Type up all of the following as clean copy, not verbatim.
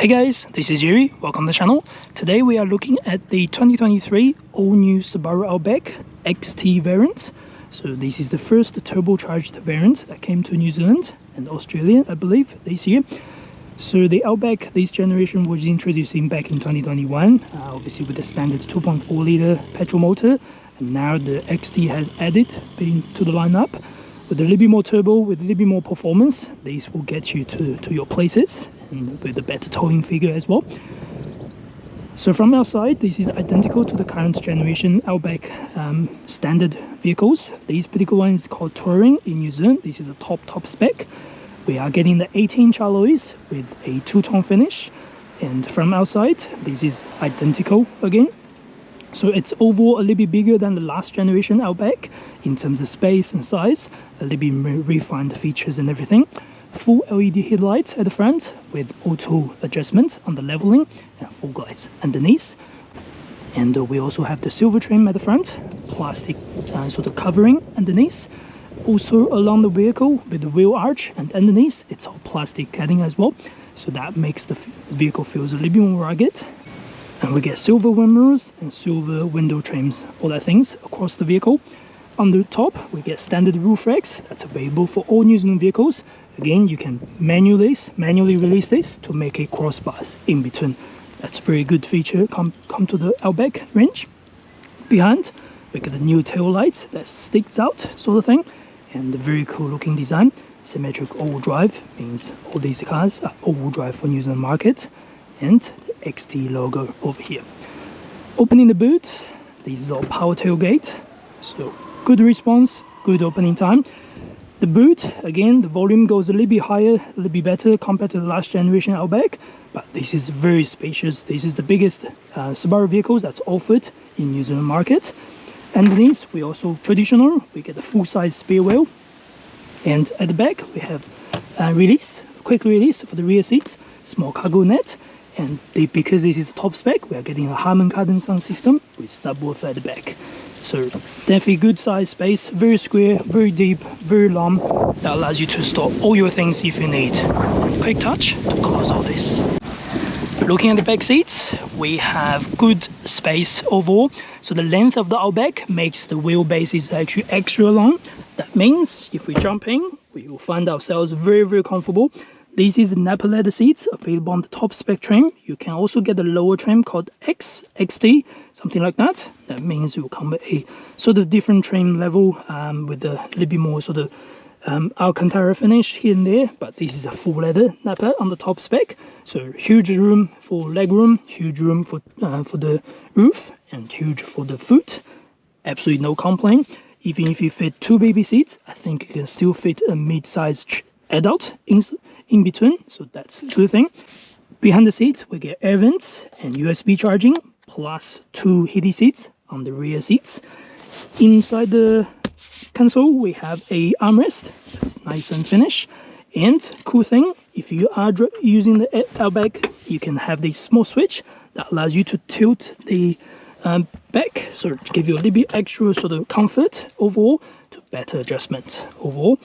Hey guys, this is Yuri, welcome to the channel. Today we are looking at the 2023 all-new Subaru Outback XT variant. So this is the first turbocharged variant that came to New Zealand and Australia, I believe, this year. So the Outback, this generation was introduced back in 2021, obviously with the standard 2.4 litre petrol motor. And now the XT has added to the lineup with a little bit more turbo, with a little bit more performance. These will get you to your places and with a better towing figure as well. So from outside, this is identical to the current generation Outback standard vehicles. This particular one is called Touring in New Zealand. This is a top spec. We are getting the 18-inch alloys with a two-tone finish, and from outside this is identical again. So it's overall a little bit bigger than the last generation Outback in terms of space and size, a little bit refined features and everything. Full LED headlights at the front with auto adjustment on the leveling and fog lights underneath. And we also have the silver trim at the front, plastic sort of covering underneath. Also along the vehicle with the wheel arch and underneath, it's all plastic cladding as well. So that makes the vehicle feels a little bit more rugged. And we get silver windows and silver window trims, all that things across the vehicle. On the top, we get standard roof racks that's available for all New Zealand vehicles. Again, you can manually release this to make a crossbars in between. That's a very good feature come to the Outback range. Behind, we get the new tail light that sticks out sort of thing, and the very cool looking design. Symmetric all-wheel drive means all these cars are all-wheel drive for New Zealand market, and the XT logo over here. Opening the boot, this is all power tailgate, so good response, good opening time. The boot, again, the volume goes a little bit higher, a little bit better compared to the last generation Outback, but this is very spacious. This is the biggest Subaru vehicles that's offered in New Zealand market. Underneath, we also traditional, we get the full-size spare wheel, and at the back we have quick release for the rear seats, small cargo net, and because this is the top spec, we are getting a Harman Kardon sound system with subwoofer at the back. So definitely good size space, very square, very deep, very long. That allows you to store all your things if you need. Quick touch to close all this. Looking at the back seats, we have good space overall. So the length of the Outback makes the wheelbase is actually extra long. That means if we jump in, we will find ourselves very comfortable. This is the Napa leather seats available on the top spec trim. You can also get the lower trim called XT, something like that. That means it will come with a sort of different trim level with a little bit more sort of Alcantara finish here and there. But this is a full leather Napa on the top spec. So huge room for leg room, huge room for the roof, and huge for the foot. Absolutely no complaint. Even if you fit two baby seats, I think you can still fit a mid-sized adult in between, so that's a good thing. Behind the seats, we get air vents and USB charging, plus two heated seats on the rear seats. Inside the console, we have a armrest that's nice and finished. And cool thing, if you are using the Outback, you can have this small switch that allows you to tilt the back, so to give you a little bit extra sort of comfort overall, to better adjustment overall.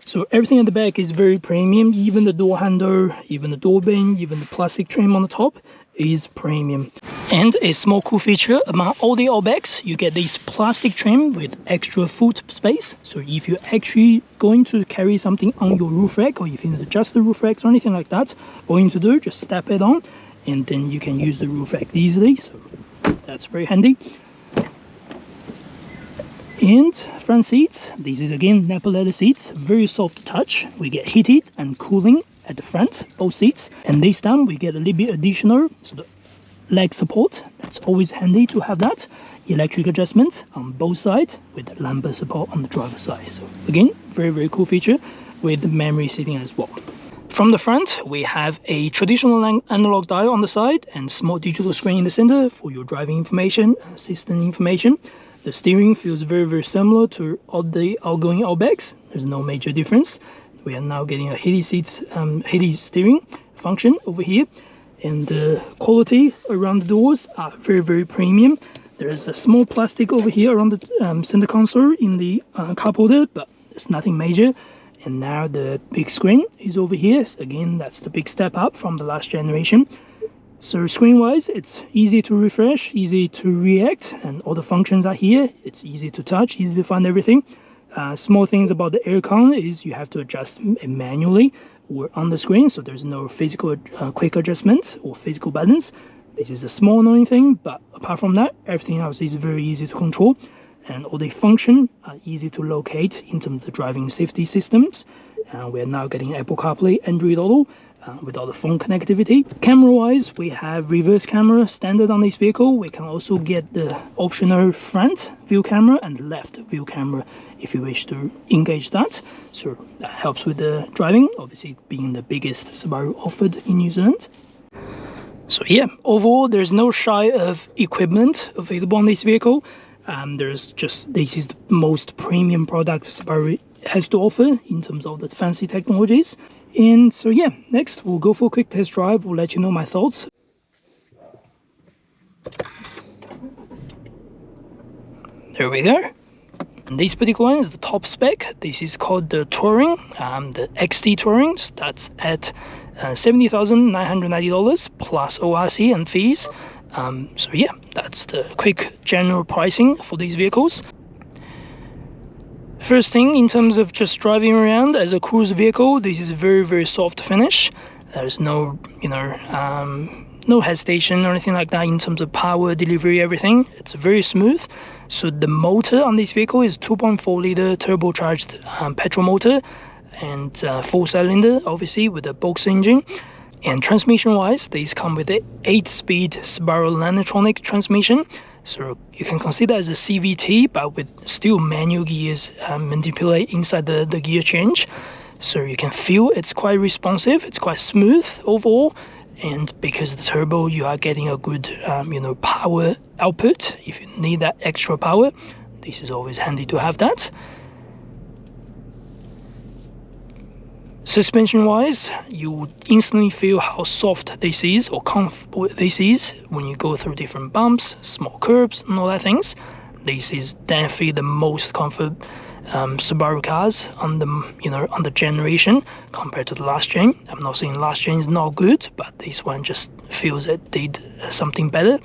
So everything at the back is very premium, even the door handle, even the door bin, even the plastic trim on the top is premium. And a small cool feature, among all the Outbacks, you get this plastic trim with extra foot space. So if you're actually going to carry something on your roof rack, or if you need to adjust the roof racks or anything like that, all you need to do, just step it on, and then you can use the roof rack easily. So that's very handy. And front seats, this is again Napa leather seats, very soft touch. We get heated and cooling at the front, both seats. And this time we get a little bit additional sort of leg support. That's always handy to have that. Electric adjustment on both sides with the lumbar support on the driver's side. So again, very cool feature with the memory seating as well. From the front, we have a traditional analog dial on the side and small digital screen in the center for your driving information, assistant information. The steering feels very similar to all the outgoing Outbacks. There's no major difference. We are now getting a heated steering function over here, and the quality around the doors are very premium. There's a small plastic over here around the center console in the cup holder, but there's nothing major. And now the big screen is over here. So again, that's the big step up from the last generation. So screen-wise, it's easy to refresh, easy to react, and all the functions are here. It's easy to touch, easy to find everything. Small things about the aircon is you have to adjust it manually or on the screen, so there's no physical quick adjustments or physical buttons. This is a small annoying thing, but apart from that, everything else is very easy to control, and all the functions are easy to locate in terms of the driving safety systems. We're now getting Apple CarPlay, Android Auto, with all the phone connectivity. Camera-wise, we have reverse camera standard on this vehicle. We can also get the optional front view camera and left view camera if you wish to engage that. So that helps with the driving, obviously being the biggest Subaru offered in New Zealand. So yeah, overall, there's no shy of equipment available on this vehicle. This is the most premium product Subaru has to offer in terms of the fancy technologies. And so yeah, next we'll go for a quick test drive. We'll let you know my thoughts. There we go. And this particular one is the top spec. This is called the Touring, the XT Touring. That's at $70,990 plus ORC and fees. So yeah, that's the quick general pricing for these vehicles. First thing, in terms of just driving around as a cruise vehicle, this is a very soft finish. There's no, no hesitation or anything like that in terms of power delivery, everything. It's very smooth. So the motor on this vehicle is 2.4 liter turbocharged petrol motor, and 4-cylinder, obviously, with a box engine. And transmission wise, these come with the 8-speed Subaru Lanotronic transmission. So you can consider as a CVT, but with still manual gears manipulate inside the gear change. So you can feel it's quite responsive, it's quite smooth overall. And because of the turbo, you are getting a good power output. If you need that extra power, this is always handy to have that. Suspension wise, you would instantly feel how soft this is or comfortable this is when you go through different bumps, small curbs and all that things. This is definitely the most comfort Subaru cars on the generation compared to the last gen. I'm not saying last gen is not good, but this one just feels it did something better.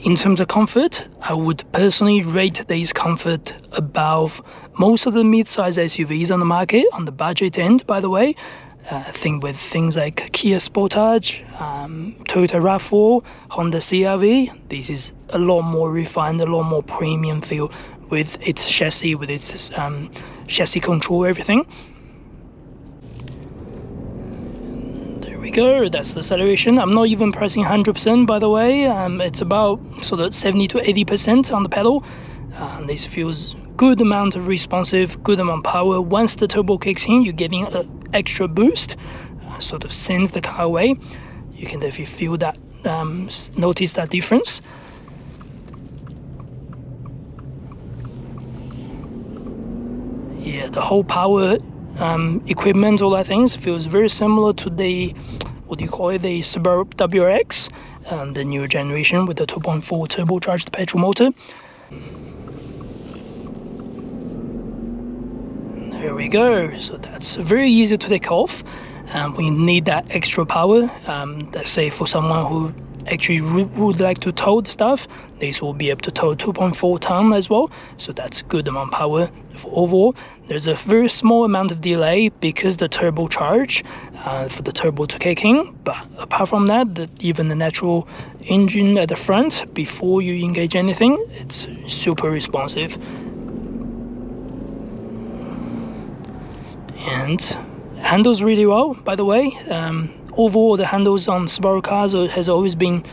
In terms of comfort, I would personally rate this comfort above most of the mid-size SUVs on the market, on the budget end, by the way. I think with things like Kia Sportage, Toyota RAV4, Honda CR-V, this is a lot more refined, a lot more premium feel with its chassis, with its chassis control, everything. There we go, that's the acceleration. I'm not even pressing 100%, by the way. It's about sort of 70 to 80% on the pedal. This feels good amount of responsive, good amount of power. Once the turbo kicks in, you're getting an extra boost, sort of sends the car away. You can definitely feel that, notice that difference. Yeah, the whole power equipment, all that things feels very similar to the, the Subaru WRX, the newer generation with the 2.4 turbocharged petrol motor. There we go. So that's very easy to take off. We need that extra power. Let's say for someone who actually would like to tow the stuff, this will be able to tow 2.4 ton as well. So that's good amount of power for overall. There's a very small amount of delay because the turbocharge for the turbo to kick in. But apart from that, even the natural engine at the front, before you engage anything, it's super responsive. And handles really well, by the way. Overall, the handles on Subaru cars has always been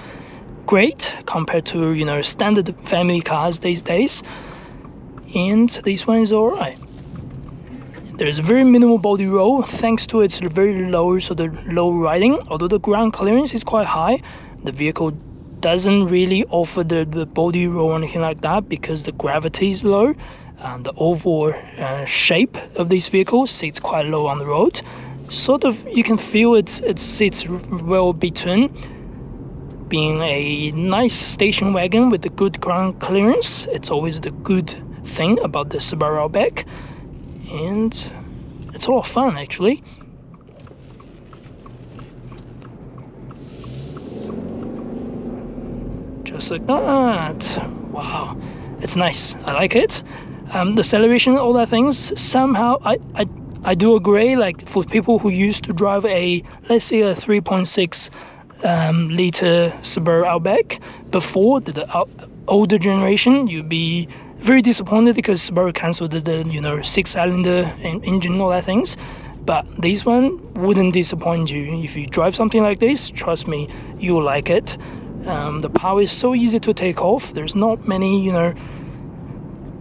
great compared to standard family cars these days, and this one is alright. There's a very minimal body roll thanks to its very low low riding. Although the ground clearance is quite high, the vehicle doesn't really offer the body roll or anything like that because the gravity is low. The overall shape of this vehicle sits quite low on the road. Sort of, you can feel it sits well between being a nice station wagon with a good ground clearance. It's always the good thing about the Subaru Outback, and it's a lot of fun actually. Just like that. Wow, it's nice. I like it. The acceleration, all that things, somehow I do agree, like for people who used to drive a, let's say a 3.6 liter Subaru Outback before the older generation, you'd be very disappointed because Subaru cancelled the 6-cylinder engine and all that things. But this one wouldn't disappoint you. If you drive something like this, trust me, you'll like it. The power is so easy to take off. There's not many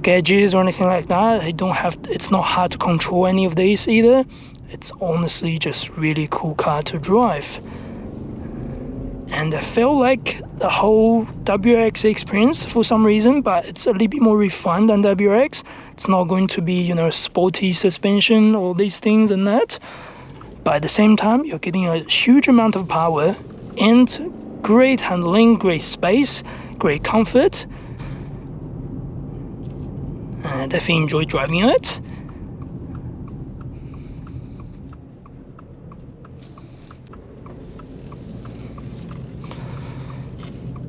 gadgets or anything like that. It's not hard to control any of these either. It's honestly just really cool car to drive. And I feel like the whole WRX experience for some reason, but it's a little bit more refined than WRX. It's not going to be sporty suspension, all these things and that, but at the same time you're getting a huge amount of power and great handling, great space, great comfort. I definitely enjoy driving it.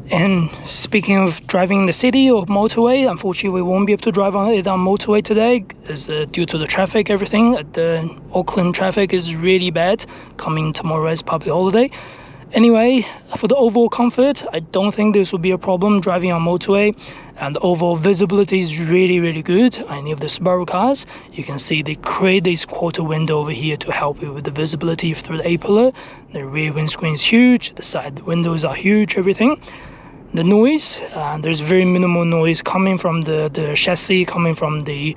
And speaking of driving in the city or motorway, unfortunately we won't be able to drive on it on motorway today, as due to the traffic, everything. The Auckland traffic is really bad. Coming tomorrow is public holiday. Anyway, for the overall comfort, I don't think this will be a problem driving on motorway, and the overall visibility is really good. Any of the Subaru cars, you can see they create this quarter window over here to help you with the visibility through the A-pillar. The rear windscreen is huge, the side windows are huge, everything. The noise, there's very minimal noise coming from the chassis, coming from the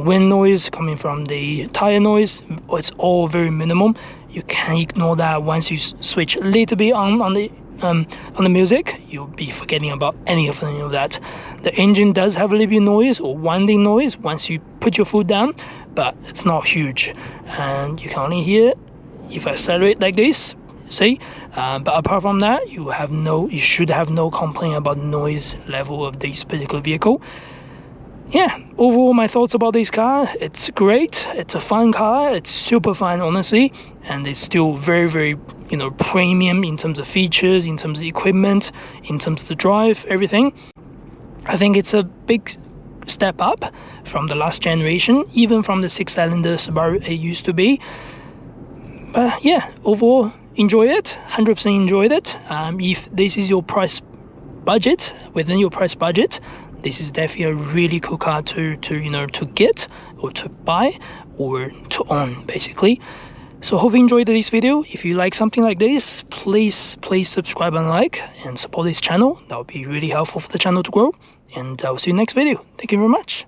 wind noise, coming from the tire noise. It's all very minimum. You can ignore that. Once you switch a little bit on the music, you'll be forgetting about anything of that. The engine does have a little bit of noise or winding noise once you put your foot down, but it's not huge, and you can only hear if I accelerate like this. See, but apart from that, you should have no complaint about noise level of this particular vehicle. Yeah, overall my thoughts about this car: it's great, it's a fun car, it's super fun honestly, and it's still very premium in terms of features, in terms of equipment, in terms of the drive, everything. I think it's a big step up from the last generation, even from the 6-cylinder Subaru it used to be. But yeah, overall enjoy it, 100% enjoyed it. If this is your price budget, within your price budget, this is definitely a really cool car to get or to buy or to own basically. So hope you enjoyed this video. If you like something like this, please subscribe and like and support this channel. That would be really helpful for the channel to grow, and I will see you next video. Thank you very much.